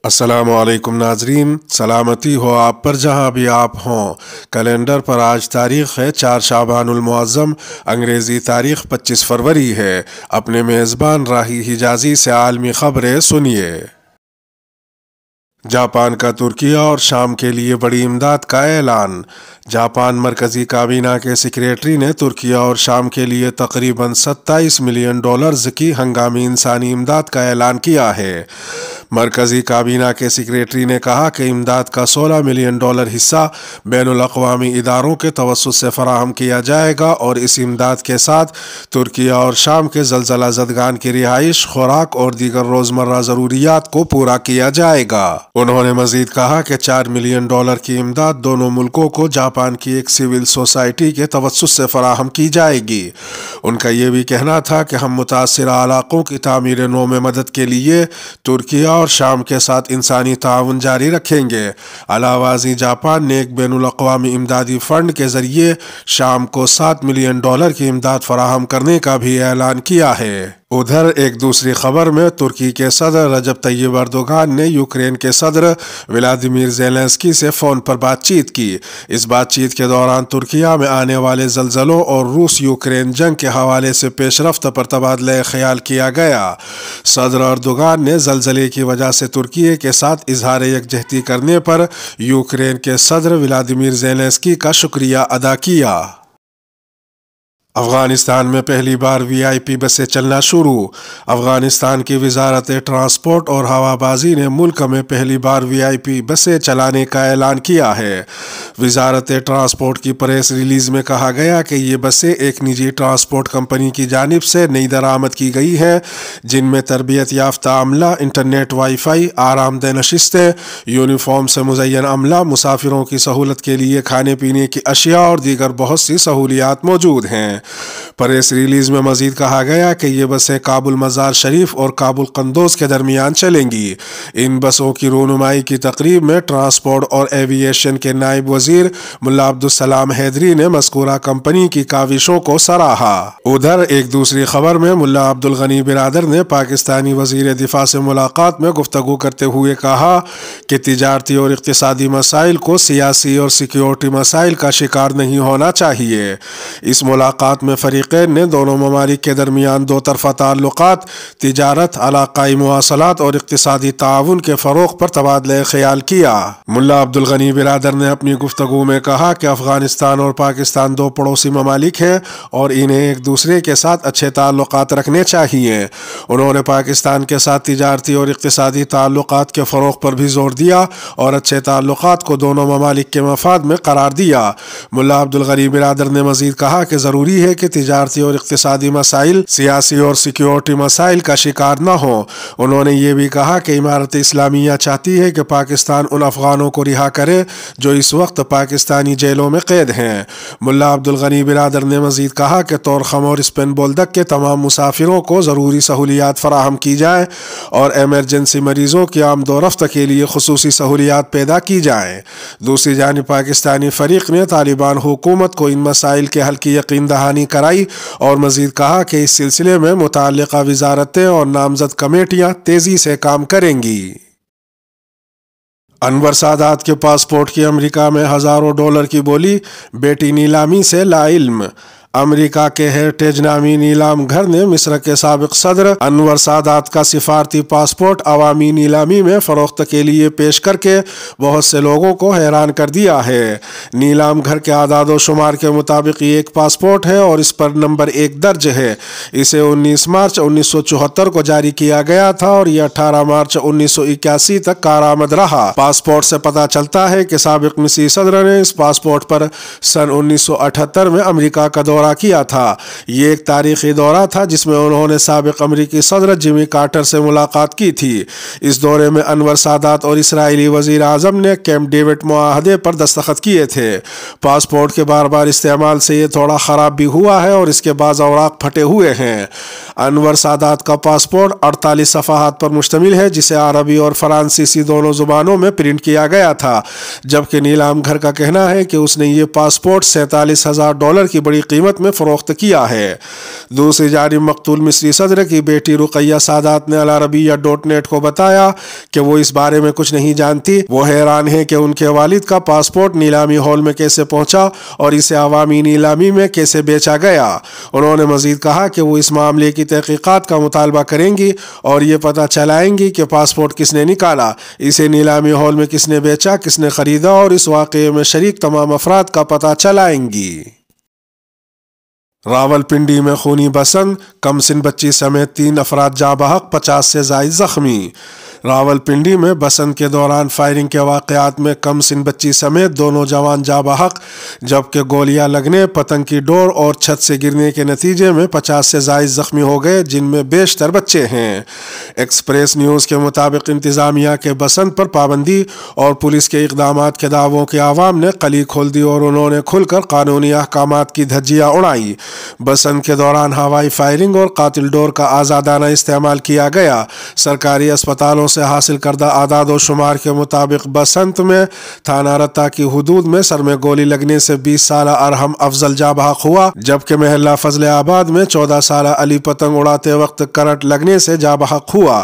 السلام علیکم ناظرین، سلامتی ہو آپ پر جہاں بھی آپ ہوں۔ کیلنڈر پر آج تاریخ ہے 4 شعبان المعظم، انگریزی تاریخ 25 فروری ہے۔ اپنے میزبان راہی حجازی سے عالمی خبریں سنیے۔ جاپان کا ترکیہ اور شام کے لیے بڑی امداد کا اعلان۔ جاپان مرکزی کابینہ کے سیکریٹری نے ترکیہ اور شام کے لیے تقریباً $27 ملین کی ہنگامی انسانی امداد کا اعلان کیا ہے۔ مرکزی کابینہ کے سیکریٹری نے کہا کہ امداد کا $16 ملین حصہ بین الاقوامی اداروں کے توسط سے فراہم کیا جائے گا اور اس امداد کے ساتھ ترکیہ اور شام کے زلزلہ زدگان کی رہائش، خوراک اور دیگر روزمرہ ضروریات کو پورا کیا جائے گا۔ انہوں نے مزید کہا کہ $4 ملین کی امداد دونوں ملکوں کو جاپان کی ایک سول سوسائٹی کے توسط سے فراہم کی جائے گی۔ ان کا یہ بھی کہنا تھا کہ ہم متاثرہ علاقوں کی تعمیر نو میں مدد کے لیے ترکیہ اور شام کے ساتھ انسانی تعاون جاری رکھیں گے۔ علاوہ ازیں جاپان نے ایک بین الاقوامی امدادی فنڈ کے ذریعے شام کو $7 ملین کی امداد فراہم کرنے کا بھی اعلان کیا ہے۔ ادھر ایک دوسری خبر میں ترکی کے صدر رجب طیب اردوغان نے یوکرین کے صدر ولادیمیر زیلنسکی سے فون پر بات چیت کی۔ اس بات چیت کے دوران ترکیہ میں آنے والے زلزلوں اور روس یوکرین جنگ کے حوالے سے پیش رفت پر تبادلہ خیال کیا گیا۔ صدر اردوغان نے زلزلے کی وجہ سے ترکیہ کے ساتھ اظہار یکجہتی کرنے پر یوکرین کے صدر ولادیمیر زیلنسکی کا شکریہ ادا کیا۔ افغانستان میں پہلی بار VIP بسیں چلنا شروع۔ افغانستان کی وزارت ٹرانسپورٹ اور ہوابازی نے ملک میں پہلی بار VIP بسیں چلانے کا اعلان کیا ہے۔ وزارت ٹرانسپورٹ کی پریس ریلیز میں کہا گیا کہ یہ بسیں ایک نجی ٹرانسپورٹ کمپنی کی جانب سے نئی درآمد کی گئی ہیں، جن میں تربیت یافتہ عملہ، انٹرنیٹ، وائی فائی، آرام دہ نشستیں، یونیفارم سے مزین عملہ، مسافروں کی سہولت کے لیے کھانے پینے کی اشیاء اور دیگر بہت سی سہولیات موجود ہیں۔ پریس ریلیز میں مزید کہا گیا کہ یہ بسیں کابل مزار شریف اور کابل قندوز کے درمیان چلیں گی۔ ان بسوں کی رونمائی کی تقریب میں ٹرانسپورٹ اور ایوی ایشن کے نائب وزیر ملا عبدالسلام حیدری نے مذکورہ کمپنی کی کاوشوں کو سراہا۔ ادھر ایک دوسری خبر میں ملا عبدالغنی برادر نے پاکستانی وزیر دفاع سے ملاقات میں گفتگو کرتے ہوئے کہا کہ تجارتی اور اقتصادی مسائل کو سیاسی اور سیکیورٹی مسائل کا شکار نہیں ہونا چاہیے۔ اس ملاقات میں فریقین نے دونوں ممالک کے درمیان دو طرفہ تعلقات، تجارت، علاقائی مواصلات اور اقتصادی تعاون کے فروغ پر تبادلہ خیال کیا۔ ملا عبدالغنی برادر نے اپنی گفتگو میں کہا کہ افغانستان اور پاکستان دو پڑوسی ممالک ہیں اور انہیں ایک دوسرے کے ساتھ اچھے تعلقات رکھنے چاہیے۔ انہوں نے پاکستان کے ساتھ تجارتی اور اقتصادی تعلقات کے فروغ پر بھی زور دیا اور اچھے تعلقات کو دونوں ممالک کے مفاد میں قرار دیا۔ ملا عبدالغنی برادر نے مزید کہا کہ ضروری ہے کہ تجارتی اور اقتصادی مسائل سیاسی اور سیکیورٹی مسائل کا شکار نہ ہوں۔ انہوں نے یہ بھی کہا کہ امارت اسلامیہ چاہتی ہے کہ پاکستان ان افغانوں کو رہا کرے جو اس وقت پاکستانی جیلوں میں قید ہیں۔ ملا عبدالغنی برادر نے مزید کہا کہ طورخم اور اسپین بولدک کے تمام مسافروں کو ضروری سہولیات فراہم کی جائیں اور ایمرجنسی مریضوں کی آمد و رفت کے لیے خصوصی سہولیات پیدا کی جائیں۔ دوسری جانب پاکستانی فریق نے طالبان حکومت کو ان مسائل کے حل کی یقین دہانی کرائی اور مزید کہا کہ اس سلسلے میں متعلقہ وزارتیں اور نامزد کمیٹیاں تیزی سے کام کریں گی۔ انور سادات کے پاسپورٹ کی امریکہ میں ہزاروں ڈالر کی بولی، بیٹی نیلامی سے لا علم۔ امریکہ کے ہیریٹیج نامی نیلام گھر نے مصر کے سابق صدر انور سادات کا سفارتی پاسپورٹ عوامی نیلامی میں فروخت کے لیے پیش کر کے بہت سے لوگوں کو حیران کر دیا ہے۔ نیلام گھر کے اعداد و شمار کے مطابق یہ ایک پاسپورٹ ہے اور اس پر نمبر 1 درج ہے۔ اسے 19 مارچ 1974 کو جاری کیا گیا تھا اور یہ 18 مارچ 1981 تک کارآمد رہا۔ پاسپورٹ سے پتہ چلتا ہے کہ سابق مصری صدر نے اس پاسپورٹ پر سن 1978 میں امریکہ کا دورہ کیا تھا۔ یہ ایک تاریخی دورہ تھا جس میں انہوں نے سابق امریکی صدر جمی کارٹر سے ملاقات کی تھی۔ اس دورے میں انور سادات اور اسرائیلی وزیر اعظم نے کیمپ ڈیوڈ معاہدے پر دستخط کیے تھے۔ پاسپورٹ کے بار بار استعمال سے یہ تھوڑا خراب بھی ہوا ہے اور اس کے بعض اوراق پھٹے ہوئے ہیں۔ انور سادات کا پاسپورٹ 48 صفحات پر مشتمل ہے، جسے عربی اور فرانسیسی دونوں زبانوں میں پرنٹ کیا گیا تھا، جبکہ نیلام گھر کا کہنا ہے کہ اس نے یہ پاسپورٹ $47,000 کی بڑی قیمت میں فروخت کیا ہے۔ دوسری جانب مقتول مصری صدر کی بیٹی رقیہ سادات نے العربیہ.net کو بتایا کہ وہ اس بارے میں کچھ نہیں جانتی۔ وہ حیران ہے کہ ان کے والد کا پاسپورٹ نیلامی ہال میں کیسے پہنچا اور اسے عوامی نیلامی میں کیسے بیچا گیا۔ انہوں نے مزید کہا کہ وہ اس معاملے کی تحقیقات کا مطالبہ کریں گی اور یہ پتہ چلائیں گی کہ پاسپورٹ کس نے نکالا، اسے نیلامی ہال میں کس نے بیچا، کس نے خریدا، اور اس واقعے میں شریک تمام افراد کا پتہ چلائیں گی۔ راولپنڈی میں خونی بسنت، کم سن بچی سمیت 3 افراد جاں بحق، 50 سے زائد زخمی۔ راولپنڈی میں بسنت کے دوران فائرنگ کے واقعات میں کم سن بچی سمیت 2 نوجوان جاں بحق، جبکہ گولیاں لگنے، پتنگ کی ڈور اور چھت سے گرنے کے نتیجے میں 50 سے زائد زخمی ہو گئے، جن میں بیشتر بچے ہیں۔ ایکسپریس نیوز کے مطابق انتظامیہ کے بسنت پر پابندی اور پولیس کے اقدامات کے دعووں کی عوام نے قلی کھول دی اور انہوں نے کھل کر قانونی احکامات کی دھجیاں اڑائیں۔ بسنت کے دوران ہوائی فائرنگ اور قاتل ڈور کا آزادانہ استعمال کیا گیا۔ سرکاری اسپتالوں سے حاصل کردہ اعداد و شمار کے مطابق بسنت میں تھانہ رتا کی حدود میں سر میں گولی لگنے سے 20 سالہ ارحم افضل جاں بحق ہوا، جبکہ محلہ فضل آباد میں 14 سالہ علی پتنگ اڑاتے وقت کرنٹ لگنے سے جاں بحق ہوا۔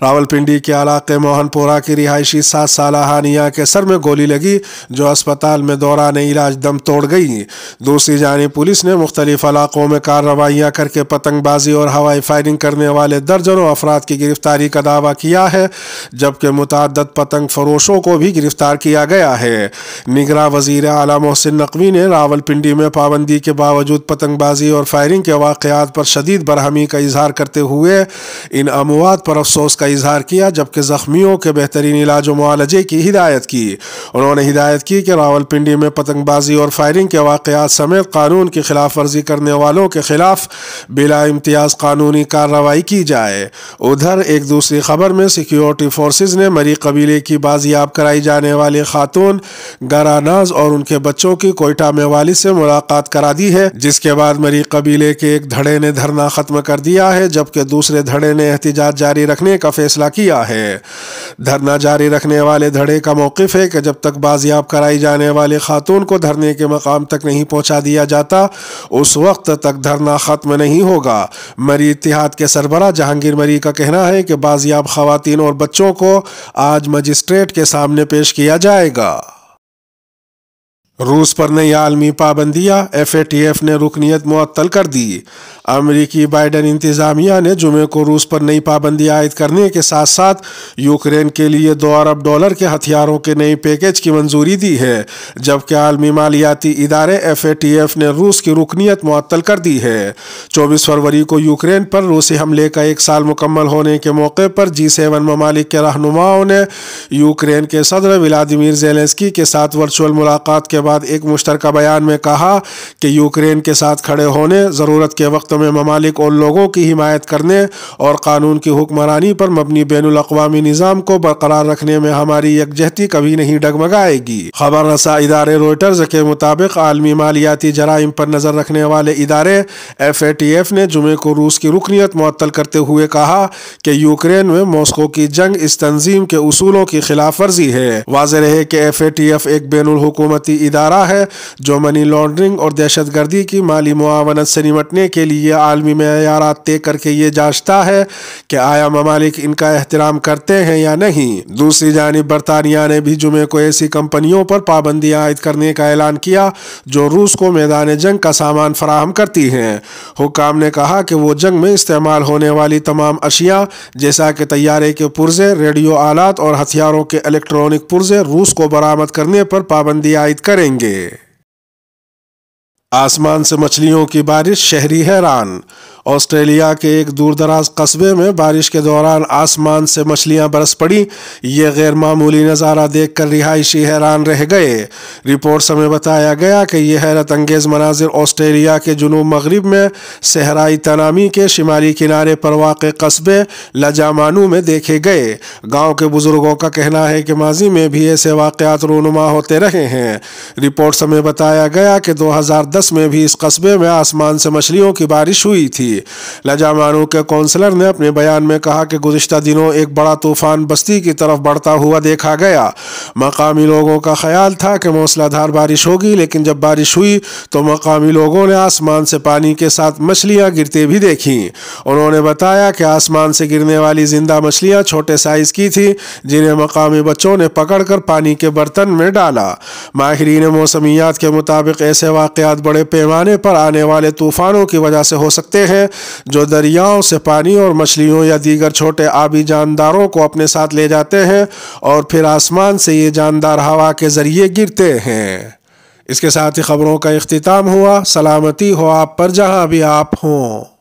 راولپنڈی کے علاقے موہن پورہ کی رہائشی 7 سالہ ہانیہ کے سر میں گولی لگی، جو اسپتال میں دوران علاج دم توڑ گئی۔ دوسری جانب پولیس نے مختلف علاقوں میں کارروائیاں کر کے پتنگ بازی اور ہوائی فائرنگ کرنے والے درجنوں افراد کی گرفتاری کا دعویٰ کیا ہے، جبکہ متعدد پتنگ فروشوں کو بھی گرفتار کیا گیا ہے۔ نگراں وزیر اعلیٰ محسن نقوی نے راولپنڈی میں پابندی کے باوجود پتنگ بازی اور فائرنگ کے واقعات پر شدید برہمی کا اظہار کرتے ہوئے ان اموات پر افسوس کا اظہار کیا، جبکہ زخمیوں کے بہترین علاج و معالجے کی ہدایت کی۔ انہوں نے ہدایت کی کہ راولپنڈی میں پتنگ بازی اور فائرنگ کے واقعات سمیت قانون کی خلاف ورزی کرنے والوں کے خلاف بلا امتیاز قانونی کارروائی کی جائے۔ ادھر ایک دوسری خبر میں سیکیورٹی فورسز نے مری قبیلے کی بازیاب کرائی جانے والی خاتون گراناز اور ان کے بچوں کی کوئٹہ میں والد سے ملاقات کرا دی ہے، جس کے بعد مری قبیلے کے ایک دھڑے نے دھرنا ختم کر دیا ہے، جبکہ دوسرے دھڑے نے احتجاج جاری رکھنے کا فیصلہ کیا ہے۔ دھرنا جاری رکھنے والے دھڑے کا موقف ہے کہ جب تک بازیاب کرائی جانے والی خاتون کو دھرنے کے مقام تک نہیں پہنچا دیا جاتا، اس وقت تک دھرنا ختم نہیں ہوگا۔ مری اتحاد کے سربراہ جہانگیر مری کا کہنا ہے کہ بازیاب خواتین اور بچوں کو آج مجسٹریٹ کے سامنے پیش کیا جائے گا۔ روس پر نئی عالمی پابندیاں، FATF نے رکنیت معطل کر دی۔ امریکی بائیڈن انتظامیہ نے جمعے کو روس پر نئی پابندی عائد کرنے کے ساتھ ساتھ یوکرین کے لیے $2 ارب کے ہتھیاروں کے نئے پیکیج کی منظوری دی ہے، جبکہ عالمی مالیاتی ادارے FATF نے روس کی رکنیت معطل کر دی ہے۔ 24 فروری کو یوکرین پر روسی حملے کا 1 سال مکمل ہونے کے موقع پر G7 ممالک کے رہنماؤں نے یوکرین کے صدر ولادیمیر زیلنسکی کے ساتھ ورچوئل ملاقات کے بعد ایک مشترکہ بیان میں کہا کہ یوکرین کے ساتھ کھڑے ہونے، ضرورت کے وقت میں ممالک اور لوگوں کی حمایت کرنے اور قانون کی حکمرانی پر مبنی بین الاقوامی نظام کو برقرار رکھنے میں ہماری یکجہتی کبھی نہیں ڈگمگائے گی۔ خبر رساں ادارے روئٹرز کے مطابق عالمی مالیاتی جرائم پر نظر رکھنے والے ادارے FATF نے جمعے کو روس کی رکنیت معطل کرتے ہوئے کہا کہ یوکرین میں ماسکو کی جنگ اس تنظیم کے اصولوں کی خلاف ورزی ہے۔ واضح رہے کہ FATF ایک بین الحکومتی ادارہ ہے جو منی لانڈرنگ اور دہشت گردی کی مالی معاونت سے نمٹنے کے لیے عالمی معیارات طے کر کے یہ جانچتا ہے کہ آیا ممالک ان کا احترام کرتے ہیں یا نہیں۔ دوسری جانب برطانیہ نے بھی جمعے کو ایسی کمپنیوں پر پابندیاں عائد کرنے کا اعلان کیا جو روس کو میدان جنگ کا سامان فراہم کرتی ہیں۔ حکام نے کہا کہ وہ جنگ میں استعمال ہونے والی تمام اشیاء جیسا کہ طیارے کے پرزے، ریڈیو آلات اور ہتھیاروں کے الیکٹرانک پرزے روس کو برآمد کرنے پر پابندی عائد کریں گے۔ آسمان سے مچھلیوں کی بارش، شہری حیران۔ آسٹریلیا کے ایک دور دراز قصبے میں بارش کے دوران آسمان سے مچھلیاں برس پڑی۔ یہ غیر معمولی نظارہ دیکھ کر رہائشی حیران رہ گئے۔ رپورٹس میں بتایا گیا کہ یہ حیرت انگیز مناظر آسٹریلیا کے جنوب مغرب میں صحرائی تنامی کے شمالی کنارے پر واقع قصبے لجامانو میں دیکھے گئے۔ گاؤں کے بزرگوں کا کہنا ہے کہ ماضی میں بھی ایسے واقعات رونما ہوتے رہے ہیں۔ رپورٹس میں بتایا گیا کہ 2010 2010 میں بھی اس قصبے میں آسمان سے مچھلیوں کی بارش ہوئی تھی۔ لجامانو کے کونسلر نے اپنے بیان میں کہا کہ گزشتہ دنوں ایک بڑا طوفان بستی کی طرف بڑھتا ہوا دیکھا گیا۔ مقامی لوگوں کا خیال تھا کہ موسلا دھار بارش ہوگی، لیکن جب بارش ہوئی تو مقامی لوگوں نے آسمان سے پانی کے ساتھ مچھلیاں گرتے بھی دیکھیں۔ انہوں نے بتایا کہ آسمان سے گرنے والی زندہ مچھلیاں چھوٹے سائز کی تھیں، جنہیں مقامی بچوں نے پکڑ کر پانی کے برتن میں ڈالا۔ ماہرین موسمیات کے مطابق ایسے واقعات بڑے پیمانے پر آنے والے طوفانوں کی وجہ سے ہو سکتے ہیں، جو دریاؤں سے پانی اور مچھلیوں یا دیگر چھوٹے آبی جانداروں کو اپنے ساتھ لے جاتے ہیں اور پھر آسمان سے یہ جاندار ہوا کے ذریعے گرتے ہیں۔ اس کے ساتھ ہی خبروں کا اختتام ہوا۔ سلامتی ہو آپ پر جہاں بھی آپ ہوں۔